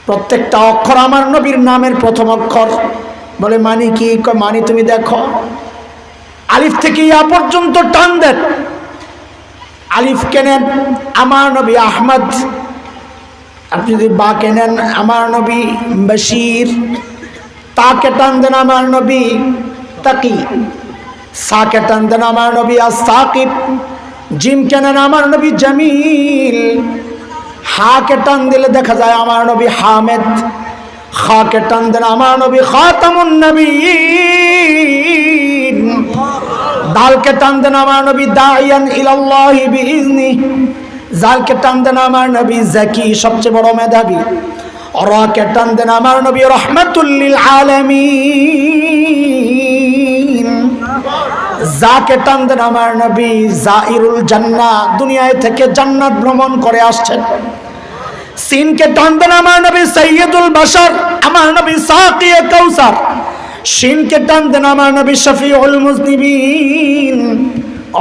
প্রত্যেকটা অক্ষর আমার নবীর নামের প্রথম অক্ষর। বলে মানি কি? মানি তুমি দেখো, আলিফ থেকে ইয়া পর্যন্ত টান দেন। আলিফ কেনেন আমার নবী আহমদ, আপনি যদি বা কেনেন আমার নবী বশির, তাকে টান দেন আমার নবী তাকি, সাকে টান দেন আমার নবী আস-সাকিব, জিম কেনেন আমার নবী জামিল, হাকে টান দিলে দেখা যায় আমার নবী হামেদ, খাকে টান দেন আমার নবী খাতামুন নবিয়্যিন, দালকে টান দেন আমার নবী দাইয়ান ইলাল্লাহি বিইজনি, জালকে টান দেন আমার নবী জাকি সবচেয়ে বড় মেধাবী, রাকে টান দেন আমার নবী রাহমাতুল লিল আলামিন, যাকে টান দেন আমার নবী জাইরুল জান্নাহ, দুনিয়ায় থেকে জান্নাত ভ্রমণ করে আসছেন। সিনকে টান দেন আমার নবী সাইয়্যিদুল বাশার, আমার নবী সাকিয়ে কাউসার, শিনকে টান দেন আমার নবী শফিউল মুজনিবিন,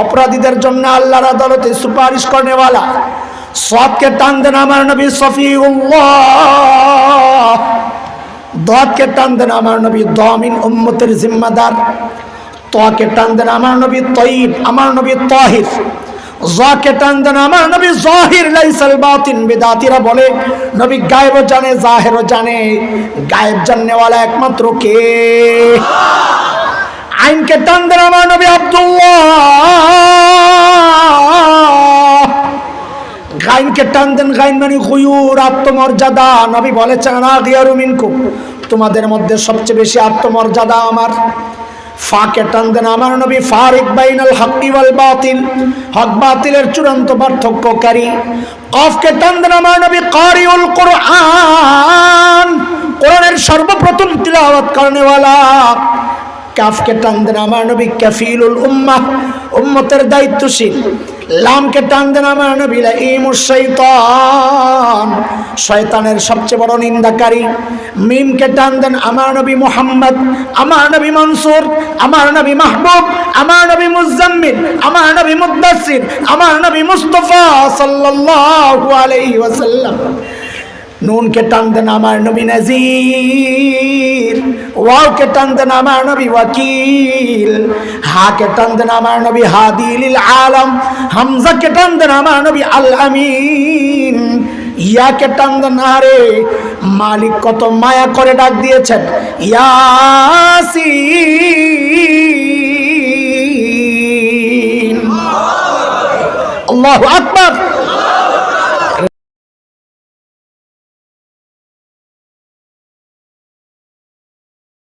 অপরাধীদের জন্য আল্লাহর আদালতে সুপারিশ করেনেওয়ালা। সাদকে টান দেন আমার নবী সফিউল্লাহ, দাদকে টান দেন আমার নবী দামিন উম্মতের জিম্মাদার, তাকে টান দেন আমার নবী তয়্যিব, আমার নবী তাহির, যাকে টান দেন আমার নবী জাহির লাইসাল বাতিন। বিদাতীরা বলে নবী গায়েবও জানে জাহেরও জানে, গায়েব জাননেওয়ালা একমাত্র কে? আইনকে টান দেন আমার নবী আব্দুল্লাহ, গাইনকে টান দেন গাইন মানে গুয়ুর, আত্মমর্যাদা। নবী বলেছেন আনা গিয়ারু মিনকুম, তোমাদের মধ্যে সবচেয়ে বেশি আত্মমর্যাদা আমার। ফাকে টান দেন আমার নবী ফারিক বাইনাল হক্কি ওয়াল বাতিল, হক বাতিলের চূড়ান্ত পার্থক্যকারী। কফকে টান দেন আমার নবী কারিউল কুরআন, কোরআনের সর্বপ্রথম তিলাওয়াত করনেওয়ালা। কাফকে টান দেন আমার নবী কাফিলুল উম্মাহ, উম্মতের দায়িত্বশীল। লামকে টান দেন আমার নবী লাঈমুশ শাইতান, শয়তানের সবচেয়ে বড় নিন্দাকারী। মিমকে টান দেন আমার নবী মুহাম্মদ, আমার নবী মনসুর, আমার নবী মাহবুব, আমার নবী মুজাম্মিল, আমার নবী মুদ্দাসির, আমার নবী মুস্তাফা সাল্লাল্লাহু আলাইহি ওয়াসাল্লাম। নুনকে টান দেন আমার নবী নাজির, ওয়াওকে টান দেন আমার নবী ওয়াকিল, হাকে টান দেন আমার নবী হাদি লিল আলম, হামজাকে টান দেন আমার নবী আল আমিন, ইয়াকে টান দেন। আরে মালিক কত মায়া করে ডাক দিয়েছেন ইয়াসিন। আল্লাহু আকবার।